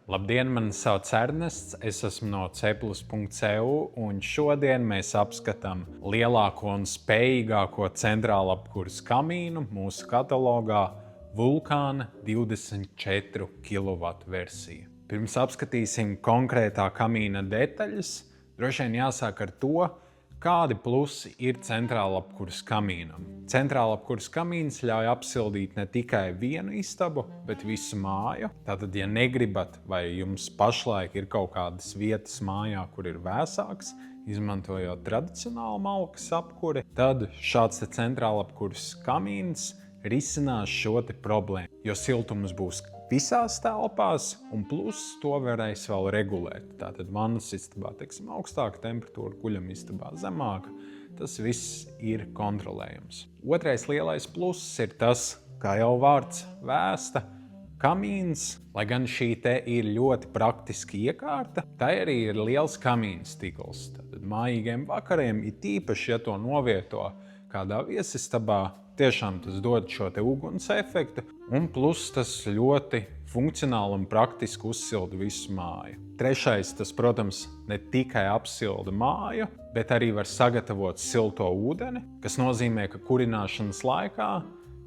Labdien, mani sauc Ernests, es esmu no Ceplus.cu un šodien mēs apskatām lielāko un spējīgāko centrālapkures kamīnu mūsu katalogā Vulkāna 24 kW versiju. Pirms apskatīsim konkrētā kamīna detaļas, droši vien jāsāk ar to, kādi plusi ir centrālapkures kamīnam. Centrālapkures kamīns ļauj apsildīt ne tikai vienu istabu, bet visu māju. Tātad, ja negribat vai jums pašlaik ir kaut kādas vietas mājā, kur ir vēsāks, izmantojot tradicionālu malkas apkuri, tad šāds centrālapkures kamīns risinās šo problēmu, jo siltums būs visās telpās, un plus to varēs vēl regulēt. Tātad vannas istabā, augstāka temperatūra, guļamistabā zemāka. Tas viss ir kontrolējams. Otrais lielais pluss ir tas, kā jau vārds vēsta, kamīns, lai gan šī te ir ļoti praktiski iekārta, tā arī ir liels kamīna stikls. Tātad mājīgiem vakariem, it īpaši, ja to novieto kādā viesistabā, tiešām tas dod šo te uguns efektu, un plus tas ļoti funkcionāli un praktiski uzsilda visu māju. Trešais, tas, protams, ne tikai apsilda māju, bet arī var sagatavot silto ūdeni, kas nozīmē, ka kurināšanas laikā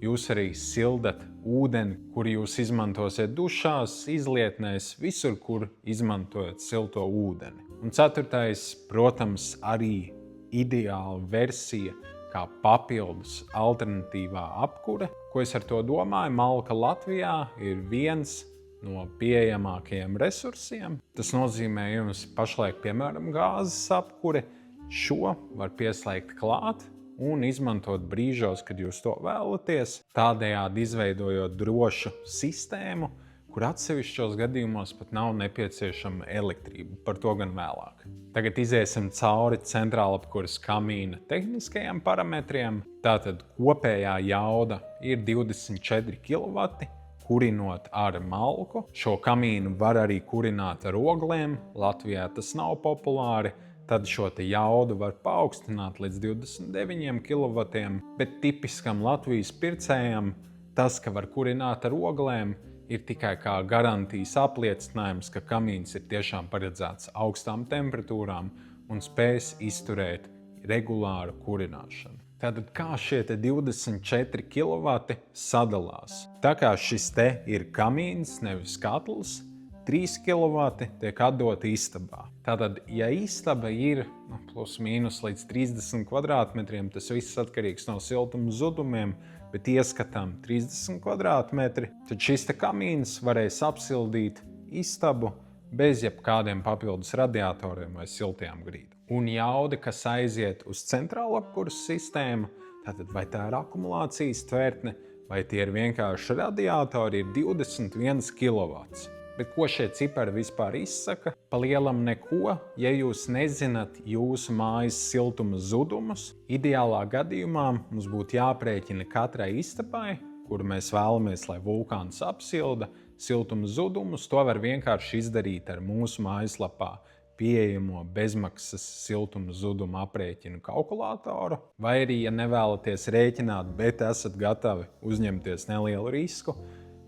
jūs arī sildat ūdeni, kuru jūs izmantosiet dušās, izlietnēs, visur, kur izmantojat silto ūdeni. Un ceturtais, protams, arī ideāla versija, kā papildus alternatīvā apkure. Ko es ar to domāju? Malka Latvijā ir viens no pieejamākajiem resursiem. Tas nozīmē, jums pašlaik, piemēram, gāzes apkure, šo var pieslēgt klāt un izmantot brīžos, kad jūs to vēlaties, tādējādi izveidojot drošu sistēmu, kur atsevišķos gadījumos pat nav nepieciešama elektrība, par to gan vēlāk. Tagad iziesim cauri centrālapkures kamīna tehniskajiem parametriem. Tātad kopējā jauda ir 24 kW, kurinot ar malku. Šo kamīnu var arī kurināt ar ogliem, Latvijā tas nav populāri. Tad šo te jaudu var paaugstināt līdz 29 kW, bet tipiskam Latvijas pircējam tas, ka var kurināt ar oglēm, ir tikai kā garantijas apliecinājums, ka kamīns ir tiešām paredzēts augstām temperatūrām un spēs izturēt regulāru kurināšanu. Tātad, kā šie 24 kW sadalās? Tā kā šis te ir kamīns, nevis katls, 3 kW tiek atdoti istabā. Tātad, ja istaba ir plus mīnus līdz 30 kvadrātmetriem, tas viss atkarīgs no siltuma zudumiem, bet ieskatām 30 kvadrātmetri, tad šis te kamīns varēs apsildīt istabu bez jebkādiem papildus radiatoriem vai siltajām grīdām. Un jauda, kas aiziet uz centrālapkures sistēmu, tātad vai tā ir akumulācijas tvertne, vai tie ir vienkārši radiatori, ir 21 kW. Bet ko šie cipari vispār izsaka? Pa lielam neko, ja jūs nezināt jūsu mājas siltuma zudumus. Ideālā gadījumā mums būtu jāprēķina katrai istabai, kuru mēs vēlamies, lai vulkāns apsilda, siltuma zudumus. To var vienkārši izdarīt ar mūsu mājaslapā pieejamo bezmaksas siltuma zuduma aprēķinu kalkulātoru. Vai arī, ja nevēlaties rēķināt, bet esat gatavi uzņemties nelielu risku,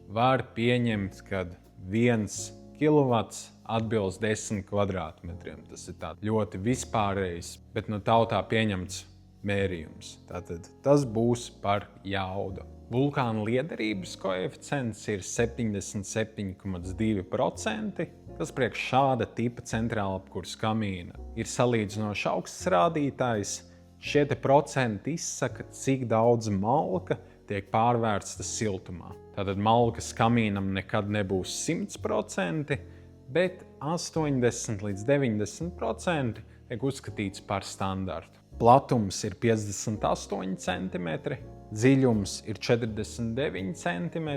var pieņemt, kad 1 kW atbilst 10 kvadrātmetriem. Tas ir ļoti vispārējs, bet tautā pieņemts mērījums. Tātad tas būs par jaudu. Vulkāna liederības koeficients ir 77,2%, kas priekš šāda tipa centrālapkures kamīna ir salīdzinoši augsts rādītājs. Šie procenti izsaka, cik daudz malka tiek pārvērsta siltumā. Tātad malkas kamīnam nekad nebūs 100%, bet 80 līdz 90% tiek uzskatīts par standartu. Platums ir 58 cm, dziļums ir 49 cm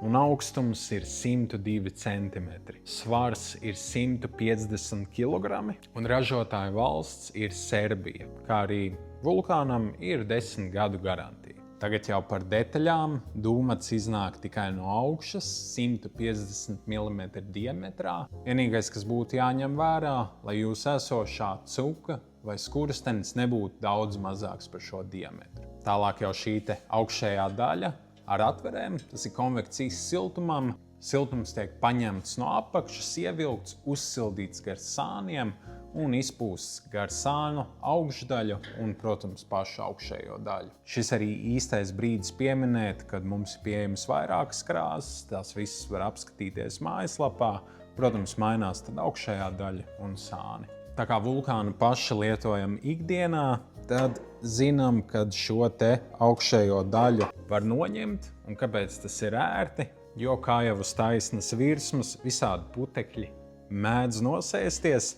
un augstums ir 102 cm. Svars ir 150 kg un ražotāja valsts ir Serbija, kā arī vulkānam ir 10 gadu garantija. Tagad jau par detaļām. Dūmats iznāk tikai no augšas, 150 mm diametrā. Vienīgais, kas būtu jāņem vērā, lai jūs esošā cuka vai skurstenis nebūtu daudz mazāks par šo diametru. Tālāk jau šī te augšējā daļa ar atverēm, tas ir konvekcijas siltumam. Siltums tiek paņemts no apakšas, ievilkts, uzsildīts gar sāniem un izpūsts gar sānu augšdaļu un, protams, pašu augšējo daļu. Šis arī īstais brīdis pieminēt, kad mums ir pieejamas vairākas krāsas, tās visas var apskatīties mājaslapā, protams, mainās tad augšējā daļa un sāni. Tā kā vulkānu paši lietojam ikdienā, tad zinām, kad šo te augšējo daļu var noņemt un kāpēc tas ir ērti, jo kā jau uz taisnas virsmas visādi putekļi mēdz nosēsties,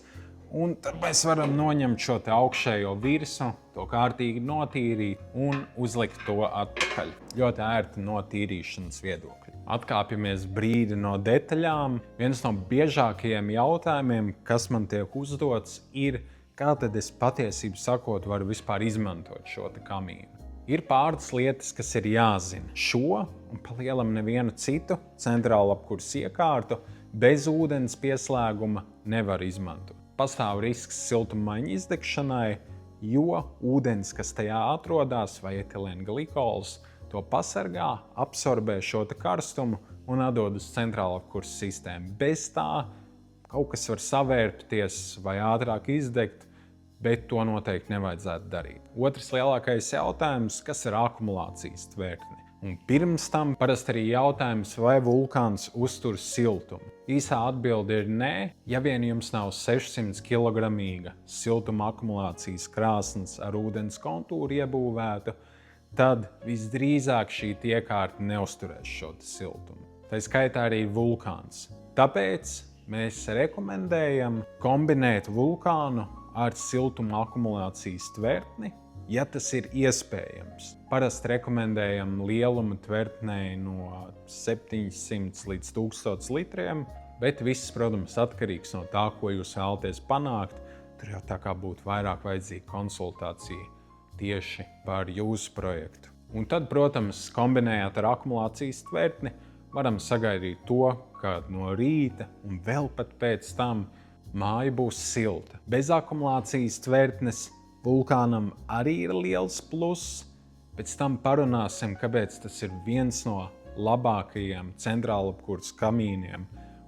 un tad mēs varam noņemt šo te augšējo virsmu, to kārtīgi notīrīt un uzlikt to atpakaļ. Ļoti ērti no tīrīšanas viedokļa. Atkāpjamies brīdi no detaļām. Viens no biežākajiem jautājumiem, kas man tiek uzdots, ir, kā tad es patiesību sakot varu vispār izmantot šo te kamīnu. Ir pāris lietas, kas ir jāzina. Šo un pa lielam nevienu citu centrālu apkures iekārtu bez ūdens pieslēguma nevar izmantot. Pastāv risks siltummaiņu izdegšanai, jo ūdens, kas tajā atrodas, vai etilēna glikols, to pasargā, absorbē šo te karstumu un atdod uz centrālu apkures sistēmu. Bez tā kaut kas var savērpties vai ātrāk izdegt, bet to noteikti nevajadzētu darīt. Otrs lielākais jautājums, kas ir akumulācijas tvertne? Un pirms tam parasti arī jautājums, vai vulkāns uztur siltumu. Īsā atbilde ir nē, ja vien jums nav 600 kg siltuma akumulācijas krāsns ar ūdens kontūru iebūvētu, tad visdrīzāk šī iekārta neuzturēs šo siltumu. Tā skaitā arī vulkāns. Tāpēc mēs rekomendējam kombinēt vulkānu ar siltuma akumulācijas tvertni, ja tas ir iespējams. Parasti rekomendējam lielumu tvertnei no 700 līdz 1000 litriem, bet viss, protams, atkarīgs no tā, ko jūs vēlaties panākt. Tur jau tā kā būtu vairāk vajadzīga konsultācija tieši par jūsu projektu. Un tad, protams, kombinējot ar akumulācijas tvertni, varam sagaidīt to, ka no rīta un vēl pat pēc tam māja būs silta. Bez akumulācijas tvertnes vulkānam arī ir liels pluss. Pēc tam parunāsim, kāpēc tas ir viens no labākajiem centrālapkures kamīniem,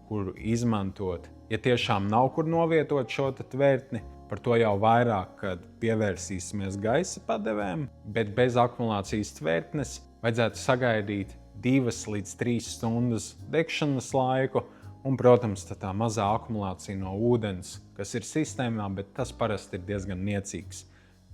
kuru izmantot, ja tiešām nav kur novietot šo tvertni. Par to jau vairāk, kad pievērsīsimies gaisa padevēm, bet bez akumulācijas tvertnes vajadzētu sagaidīt 2 līdz 3 stundas degšanas laiku, un, protams, tā mazā akumulācija no ūdens, kas ir sistēmā, bet tas parasti ir diezgan niecīgs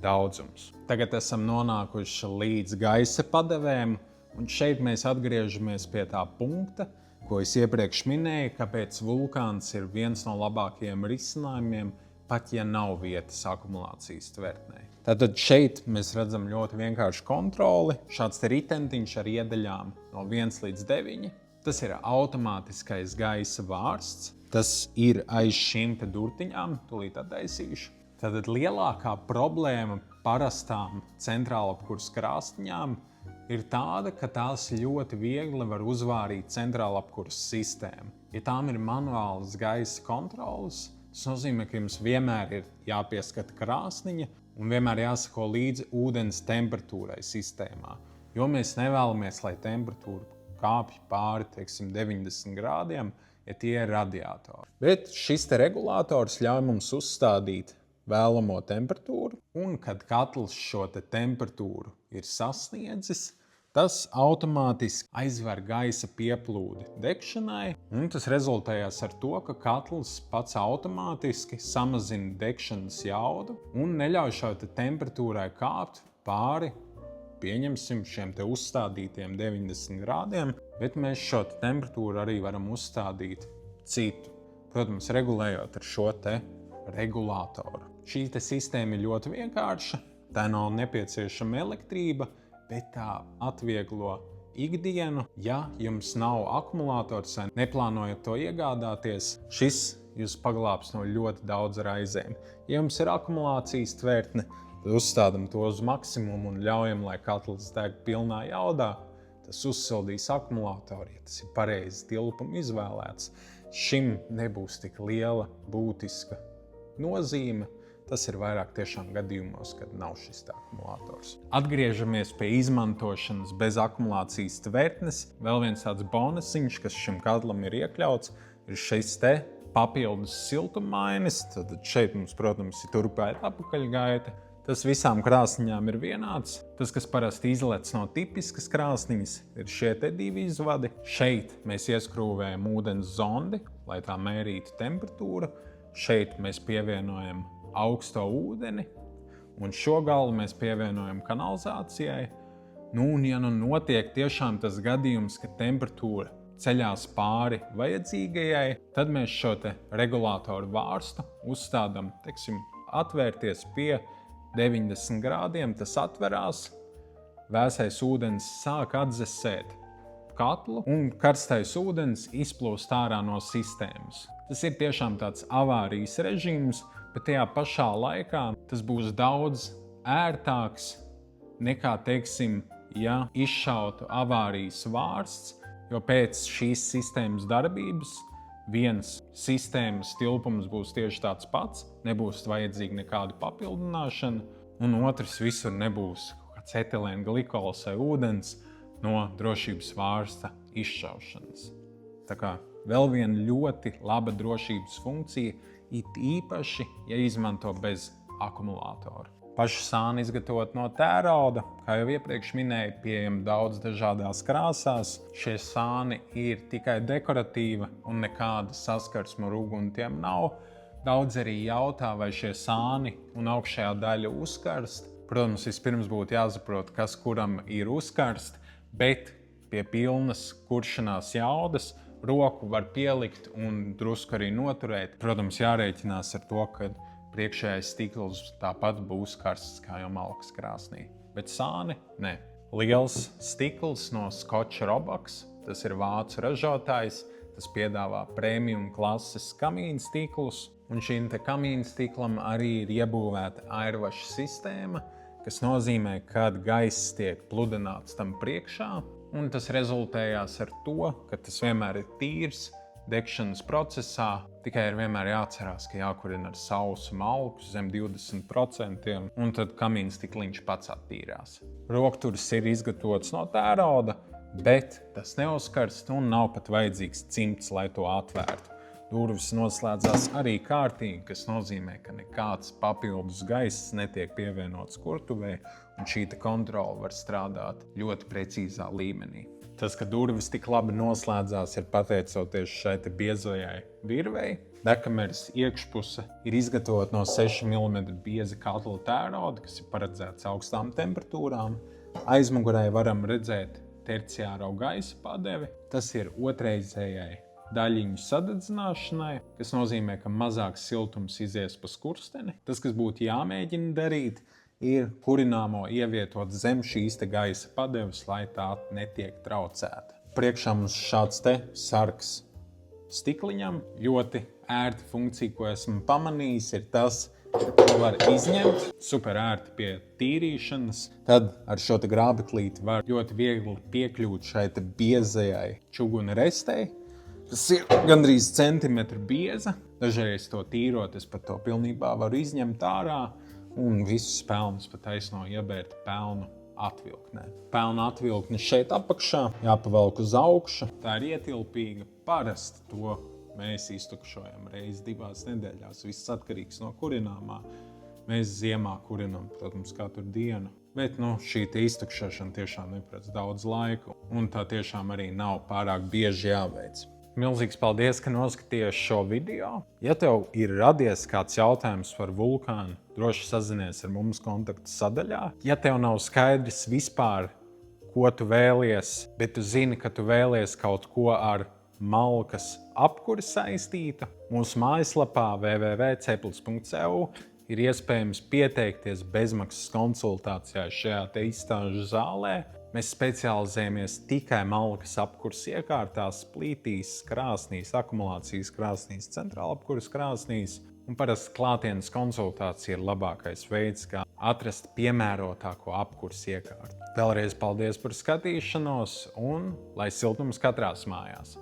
daudzums. Tagad esam nonākuši līdz gaisa padevēm, un šeit mēs atgriežamies pie tā punkta, ko es iepriekš minēju, kāpēc vulkāns ir viens no labākajiem risinājumiem, pat ja nav vietas akumulācijas tvertnē. Tātad šeit mēs redzam ļoti vienkāršu kontroli. Šāds te ritentiņš ar iedaļām no 1 līdz 9. Tas ir automātiskais gaisa vārsts. Tas ir aiz šīm te durtiņām, tūlīt attaisīšu. Tātad lielākā problēma parastām centrālapkures krāsniņām ir tāda, ka tās ļoti viegli var uzvārīt centrālapkures sistēmu. Ja tām ir manuāls gaisa kontroles, tas nozīmē, ka jums vienmēr ir jāpieskata krāsniņa un vienmēr jāsako līdzi ūdens temperatūrai sistēmā. Jo mēs nevēlamies, lai temperatūra kāpj pāri, 90 grādiem, ja tie ir radiatori. Bet šis te regulators ļauj mums uzstādīt vēlamo temperatūru, un kad katls šo te temperatūru ir sasniedzis, tas automātiski aizver gaisa pieplūdi degšanai, un tas rezultējās ar to, ka katls pats automātiski samazina degšanas jaudu un neļauj šo te temperatūrai kāpt pāri, pieņemsim, šiem te uzstādītiem 90 grādiem, bet mēs šo te temperatūru arī varam uzstādīt citu. Protams, regulējot ar šo te regulātoru. Šī te sistēma ir ļoti vienkārša, tā nav nepieciešama elektrība, bet tā atvieglo ikdienu. Ja jums nav akumulators vai neplānojat to iegādāties, šis jūs paglābs no ļoti daudz raizēm. Ja jums ir akumulācijas tvertne, tad uzstādam to uz maksimumu un ļaujam, lai katls deg pilnā jaudā. Tas uzsildīs akumulatoru, ja tas ir pareizi tilpumu izvēlēts. Šim nebūs tik liela būtiska nozīme. Tas ir vairāk tiešām gadījumos, kad nav šis akumulators. Atgriežamies pie izmantošanas bez akumulācijas tvertnes. Vēl viens tāds bonusiņš, kas šim katlam ir iekļauts, ir šis te papildus siltummainis. Tad šeit mums, protams, ir turpgaita, apakaļgaita. Tas visām krāsniņām ir vienāds. Tas, kas parasti izlec no tipiskas krāsniņas, ir šie te divi izvadi. Šeit mēs ieskrūvējam ūdens zondi, lai tā mērītu temperatūru. Šeit mēs pievienojam augsto ūdeni, un šo galu mēs pievienojam kanalizācijai. Un ja notiek tiešām tas gadījums, ka temperatūra ceļās pāri vajadzīgajai, tad mēs šo te regulātoru vārstu uzstādām, atvērties pie 90 grādiem, tas atverās, vēsais ūdens sāk atdzesēt katlu, un karstais ūdens izplūst ārā no sistēmas. Tas ir tiešām tāds avārijas režīms, bet tajā pašā laikā tas būs daudz ērtāks nekā, ja izšautu avārijas vārsts, jo pēc šīs sistēmas darbības viens sistēmas tilpums būs tieši tāds pats, nebūs vajadzīga nekāda papildināšana, un otrs visur nebūs kāds etilēna glikols vai ūdens no drošības vārsta izšaušanas. Tā kā vēl viena ļoti laba drošības funkcija, it īpaši, ja izmanto bez akumulātora. Pašu sāni izgatavot no tērauda, kā jau iepriekš minēju, pieejami daudz dažādās krāsās. Šie sāni ir tikai dekoratīva un nekāda saskarsme ar uguni tiem nav. Daudz arī jautā, vai šie sāni un augšējā daļa uzkarst. Protams, vispirms būtu jāsaprot, kas kuram ir uzkarst, bet pie pilnas kuršanās jaudas roku var pielikt un drusku arī noturēt. Protams, jārēķinās ar to, ka priekšējais stikls tāpat būs karsts kā jau malkas krāsnī. Bet sāni ne. Liels stikls no Scotch Roebuck, tas ir vācu ražotājs, tas piedāvā premium klases kamīna stiklus, un šim te kamīna stiklam arī ir iebūvēta airvaša sistēma, kas nozīmē, ka gaiss tiek pludināts tam priekšā, un tas rezultējās ar to, ka tas vienmēr ir tīrs degšanas procesā, tikai ir vienmēr jāatcerās, ka jākurina ar sausu malku zem 20%, un tad kamīna stikliņš pats attīrās. Rokturis ir izgatavots no tērauda, bet tas neuzkarst un nav pat vajadzīgs cimds, lai to atvērtu. Durvis noslēdzās arī kārtīgi, kas nozīmē, ka nekāds papildus gaiss netiek pievienots kurtuvē, un šī kontrole var strādāt ļoti precīzā līmenī. Tas, ka durvis tik labi noslēdzās, ir pateicoties šai te biezajai virvei. Dekameras iekšpuse ir izgatavota no 6 mm bieza katla tērauda, kas ir paredzēts augstām temperatūrām. Aizmugurē varam redzēt terciāro gaisa padevi. Tas ir otrreizējai daļiņu sadedzināšanai, kas nozīmē, ka mazāks siltums izies pa skursteni. Tas, kas būtu jāmēģina darīt, ir kurināmo ievietot zem šīs te gaisa padeves, lai tā netiek traucēta. Priekšā mums šāds te sargs stikliņam. Ļoti ērta funkcija, ko esmu pamanījis, ir tas, ko var izņemt. Super ērti pie tīrīšanas. Tad ar šo te grābeklīti var ļoti viegli piekļūt šai te biezajai čuguna restei. Tas ir gandrīz centimetru bieza. Dažreiz to tīrot, es pat to pilnībā varu izņemt ārā un visus pelnus pa taisno iebērt pelnu atvilknē. Pelnu atvilkne šeit apakšā, jāpavelk uz augšu. Tā ir ietilpīga. Parasti to mēs iztukšojam reizi 2 nedēļās. Viss atkarīgs no kurināmā. Mēs ziemā kurinam, protams, katru dienu. Bet šī iztukšošana tiešām neprasa daudz laika, un tā tiešām arī nav pārāk bieži jāveic. Milzīgs paldies, ka noskatījies šo video. Ja tev ir radies kāds jautājums par vulkānu, droši sazinies ar mums kontaktu sadaļā. Ja tev nav skaidrs vispār, ko tu vēlies, bet tu zini, ka tu vēlies kaut ko ar malkas apkuri saistītu, mūsu mājaslapā www.ceplis.eu ir iespējams pieteikties bezmaksas konsultācijai šajā te izstāžu zālē. Mēs specializējamies tikai malkas apkures iekārtās, plītīs, krāsnīs, akumulācijas krāsnīs, centrāla apkures krāsnīs. Un parasti klātienes konsultācija ir labākais veids, kā atrast piemērotāko apkures iekārtu. Vēlreiz paldies par skatīšanos un lai siltums katrās mājās!